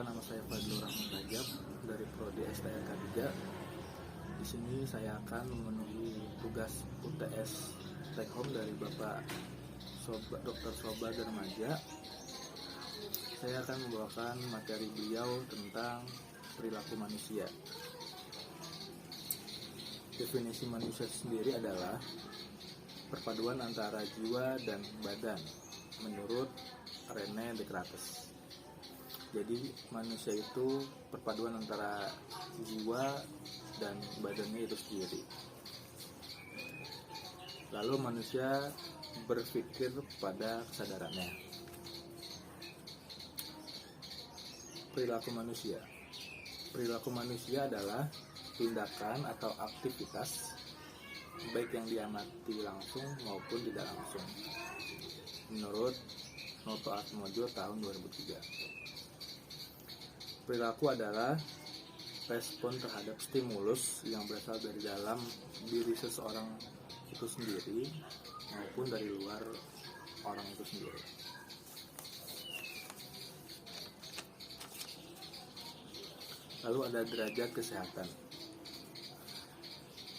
Perkenalkan, nama saya Fadlur Rahman Rajab dari Prodi STNK 3. Di sini saya akan memenuhi tugas UTS take home dari Bapak Dr. Soba Darmaja. Saya akan membawakan materi beliau tentang perilaku manusia. Definisi manusia sendiri adalah perpaduan antara jiwa dan badan menurut René Descartes. Jadi manusia itu perpaduan antara jiwa dan badannya itu sendiri. Lalu manusia berpikir pada kesadarannya. Perilaku manusia. Perilaku manusia adalah tindakan atau aktivitas baik yang diamati langsung maupun tidak langsung, menurut Noto Atmojo tahun 2003. Perilaku adalah respon terhadap stimulus yang berasal dari dalam diri seseorang itu sendiri maupun dari luar orang itu sendiri. Lalu ada derajat kesehatan.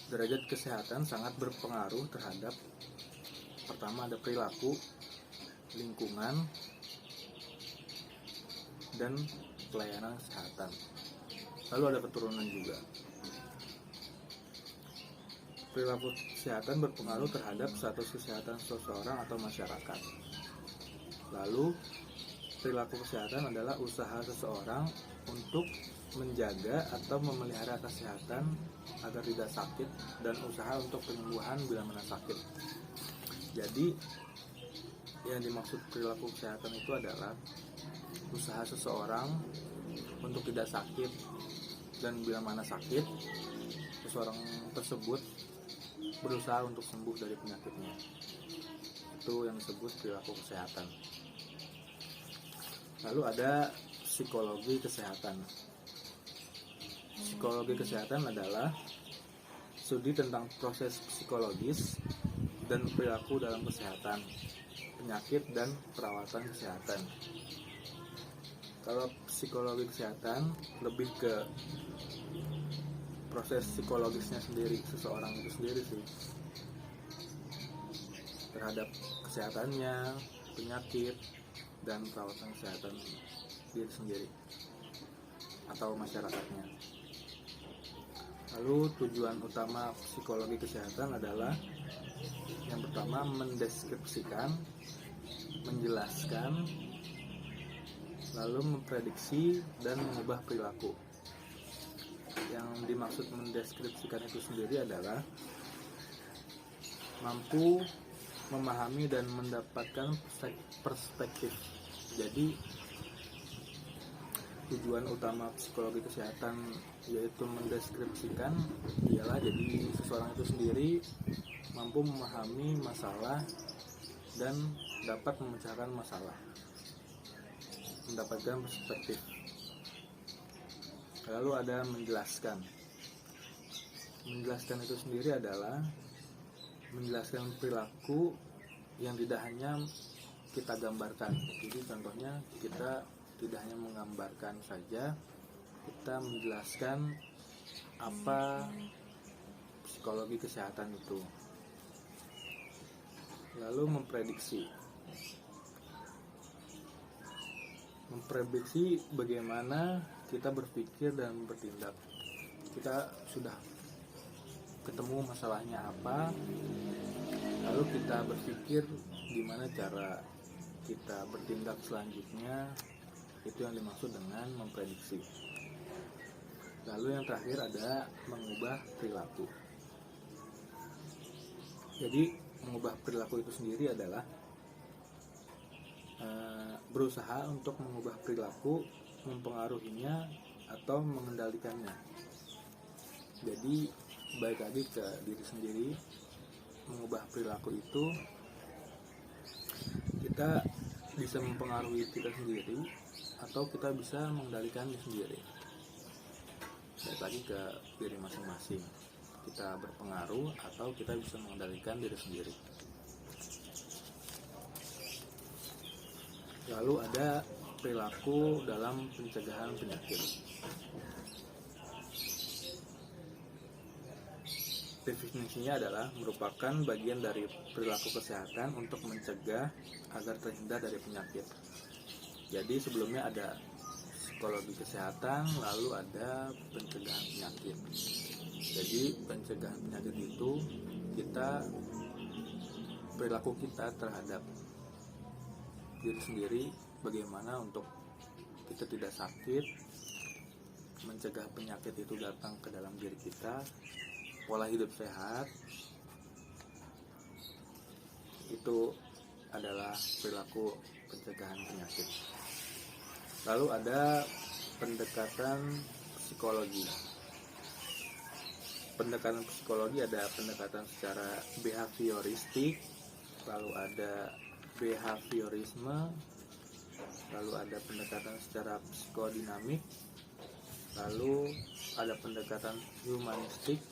Derajat kesehatan sangat berpengaruh terhadap, pertama ada perilaku, lingkungan, dan pelayanan kesehatan. Lalu ada keturunan juga. Perilaku kesehatan berpengaruh terhadap status kesehatan seseorang atau masyarakat. Lalu perilaku kesehatan adalah usaha seseorang untuk menjaga atau memelihara kesehatan agar tidak sakit dan usaha untuk penyembuhan bila mana sakit. Jadi yang dimaksud perilaku kesehatan itu adalah usaha seseorang untuk tidak sakit, dan bila mana sakit, seseorang tersebut berusaha untuk sembuh dari penyakitnya. Itu yang disebut perilaku kesehatan. Lalu ada psikologi kesehatan. Psikologi kesehatan adalah studi tentang proses psikologis dan perilaku dalam kesehatan, penyakit, dan perawatan kesehatan. Kalau psikologi kesehatan lebih ke proses psikologisnya sendiri, seseorang itu sendiri sih, terhadap kesehatannya, penyakit, dan perawatan kesehatan diri sendiri atau masyarakatnya. Lalu tujuan utama psikologi kesehatan adalah yang pertama mendeskripsikan, menjelaskan, lalu memprediksi dan mengubah perilaku. Yang dimaksud mendeskripsikan itu sendiri adalah mampu memahami dan mendapatkan perspektif. Jadi tujuan utama psikologi kesehatan yaitu mendeskripsikan ialah jadi seseorang itu sendiri mampu memahami masalah dan dapat memecahkan masalah, mendapatkan perspektif. Lalu ada menjelaskan. Menjelaskan itu sendiri adalah menjelaskan perilaku yang tidak hanya kita gambarkan. Jadi contohnya kita tidak hanya menggambarkan saja, kita menjelaskan apa psikologi kesehatan itu. Lalu memprediksi. Memprediksi bagaimana kita berpikir dan bertindak. Kita sudah ketemu masalahnya apa, lalu kita berpikir gimana cara kita bertindak selanjutnya. Itu yang dimaksud dengan memprediksi. Lalu yang terakhir ada mengubah perilaku. Jadi mengubah perilaku itu sendiri adalah berusaha untuk mengubah perilaku, mempengaruhinya atau mengendalikannya. Jadi balik lagi ke diri sendiri. Mengubah perilaku itu kita bisa mempengaruhi kita sendiri atau kita bisa mengendalikannya sendiri. Balik lagi ke diri masing-masing. Kita berpengaruh atau kita bisa mengendalikan diri sendiri. Lalu ada perilaku dalam pencegahan penyakit. Definisinya adalah merupakan bagian dari perilaku kesehatan untuk mencegah agar terhindar dari penyakit. Jadi sebelumnya ada psikologi kesehatan, lalu ada pencegahan penyakit. Jadi pencegahan penyakit itu perilaku kita terhadap diri sendiri, bagaimana untuk kita tidak sakit, mencegah penyakit itu datang ke dalam diri kita, pola hidup sehat, itu adalah perilaku pencegahan penyakit. Lalu ada pendekatan psikologi. Pendekatan psikologi ada pendekatan secara behavioristik, lalu ada behaviorisme, lalu ada pendekatan secara psikodinamik, lalu ada pendekatan humanistik,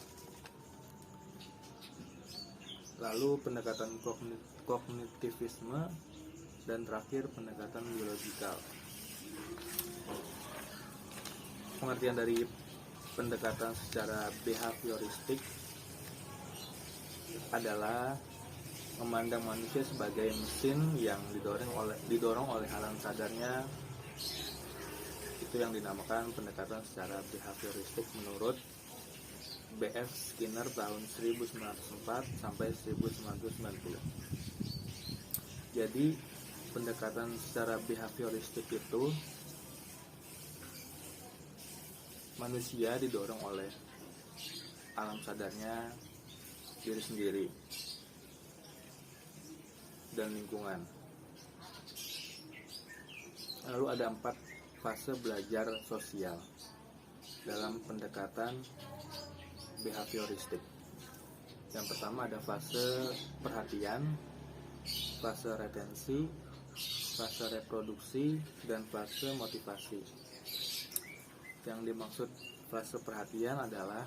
lalu pendekatan kognitivisme, dan terakhir pendekatan biologikal. Pengertian dari pendekatan secara behavioristik adalah memandang manusia sebagai mesin yang didorong oleh alam sadarnya. Itu yang dinamakan pendekatan secara behavioristik menurut B.F. Skinner tahun 1904 sampai 1990. Jadi pendekatan secara behavioristik itu manusia didorong oleh alam sadarnya, diri sendiri, dan lingkungan. Lalu ada 4 fase belajar sosial dalam pendekatan behavioristik. Yang pertama ada fase perhatian, fase retensi, fase reproduksi, dan fase motivasi. Yang dimaksud fase perhatian adalah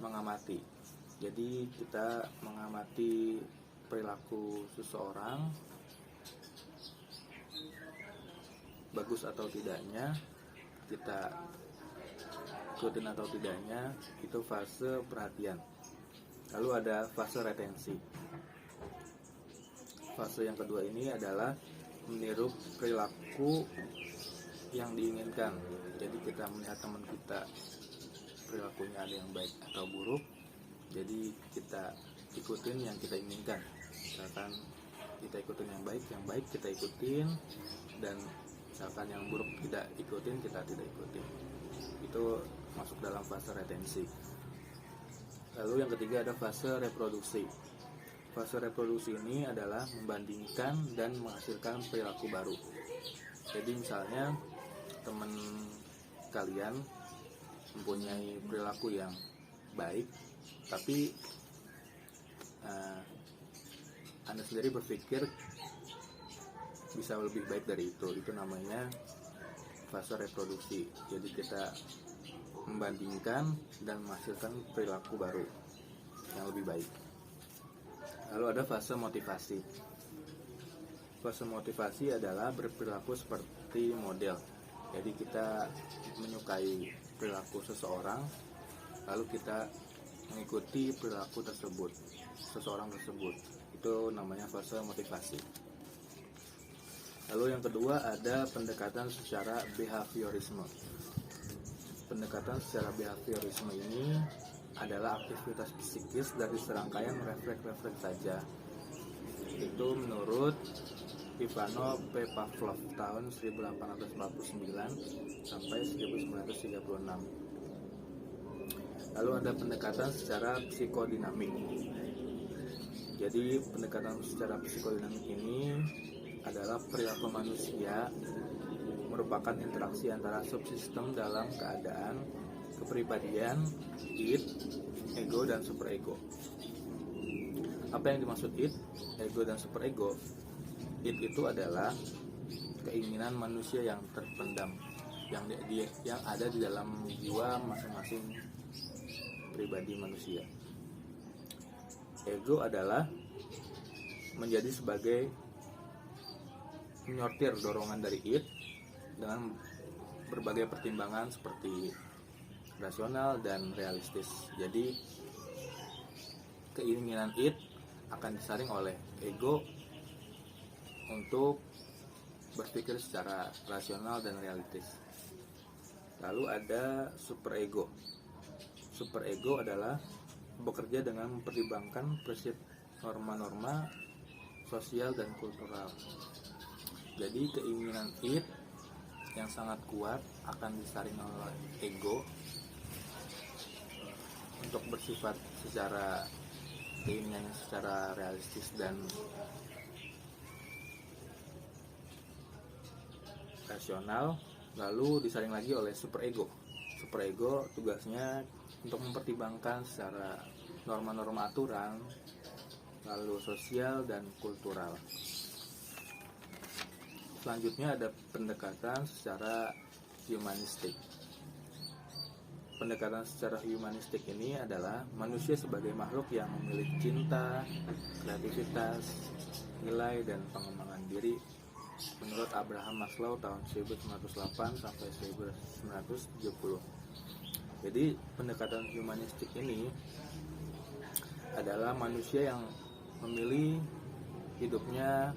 mengamati. Jadi kita mengamati perilaku seseorang, bagus atau tidaknya, kita ikutin atau tidaknya, itu fase perhatian. Lalu ada fase retensi. Fase yang kedua ini adalah meniru perilaku yang diinginkan. Jadi kita melihat teman kita perilakunya ada yang baik atau buruk, jadi kita ikutin yang kita inginkan. Misalkan kita ikutin yang baik kita ikutin, dan misalkan yang buruk kita ikutin, kita tidak ikutin. Itu masuk dalam fase retensi. Lalu yang ketiga ada fase reproduksi. Fase reproduksi ini adalah membandingkan dan menghasilkan perilaku baru. Jadi misalnya teman kalian mempunyai perilaku yang baik, tapi Anda sendiri berpikir bisa lebih baik dari itu namanya fase reproduksi. Jadi kita membandingkan dan menghasilkan perilaku baru yang lebih baik. Lalu ada fase motivasi. Fase motivasi adalah berperilaku seperti model. Jadi kita menyukai perilaku seseorang, lalu kita mengikuti perilaku seseorang tersebut. Itu namanya fase motivasi. Lalu yang kedua ada pendekatan secara behaviorisme. Pendekatan secara behaviorisme ini adalah aktivitas psikis dari serangkaian refleks-refleks saja. Itu menurut Ivanov P. Pavlov tahun 1849 sampai 1936. Lalu ada pendekatan secara psikodinamik. Jadi pendekatan secara psikodinamik ini adalah perilaku manusia merupakan interaksi antara subsistem dalam keadaan kepribadian, id, ego, dan superego. Apa yang dimaksud id, ego, dan superego? Id itu adalah keinginan manusia yang terpendam, yang ada di dalam jiwa masing-masing pribadi manusia. Ego adalah menjadi sebagai menyortir dorongan dari id dengan berbagai pertimbangan seperti rasional dan realistis. Jadi keinginan id akan disaring oleh ego untuk berpikir secara rasional dan realistis. Lalu ada superego. Superego adalah bekerja dengan mempertimbangkan prinsip norma-norma sosial dan kultural. Jadi keinginan id yang sangat kuat akan disaring oleh ego untuk bersifat secara keinginannya secara realistis dan rasional, lalu disaring lagi oleh superego. Superego tugasnya untuk mempertimbangkan secara norma-norma aturan, lalu sosial dan kultural. Selanjutnya ada pendekatan secara humanistik. Pendekatan secara humanistik ini adalah manusia sebagai makhluk yang memiliki cinta, kreativitas, nilai, dan pengembangan diri menurut Abraham Maslow tahun 1908 sampai 1970. Jadi pendekatan humanistik ini adalah manusia yang memilih hidupnya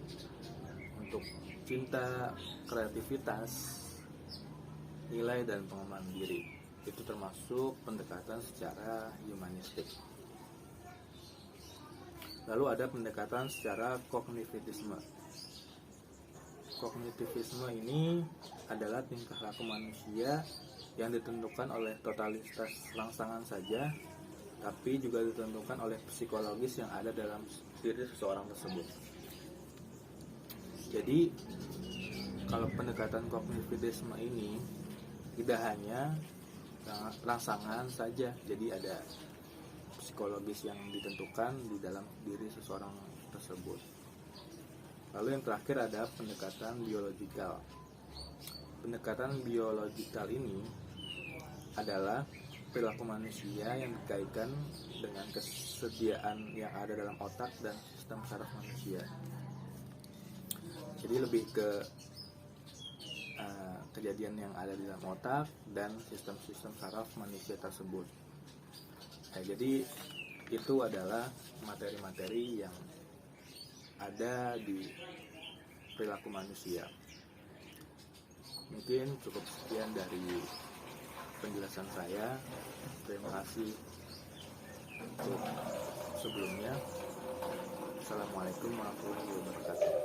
untuk cinta, kreativitas, nilai, dan pengembangan diri. Itu termasuk pendekatan secara humanistik. Lalu ada pendekatan secara kognitivisme. Kognitivisme ini adalah tingkah laku manusia yang ditentukan oleh totalitas rangsangan saja, tapi juga ditentukan oleh psikologis yang ada dalam diri seseorang tersebut. Jadi kalau pendekatan kognitivisme ini tidak hanya rangsangan saja, jadi ada psikologis yang ditentukan di dalam diri seseorang tersebut. Lalu yang terakhir ada pendekatan biologikal. Pendekatan biologikal ini adalah perilaku manusia yang dikaitkan dengan kesediaan yang ada dalam otak dan sistem saraf manusia. Jadi lebih ke kejadian yang ada di dalam otak dan sistem-sistem saraf manusia tersebut. Nah, jadi itu adalah materi-materi yang ada di perilaku manusia. Mungkin cukup sekian dari penjelasan saya. Terima kasih untuk sebelumnya. Assalamualaikum warahmatullahi wabarakatuh.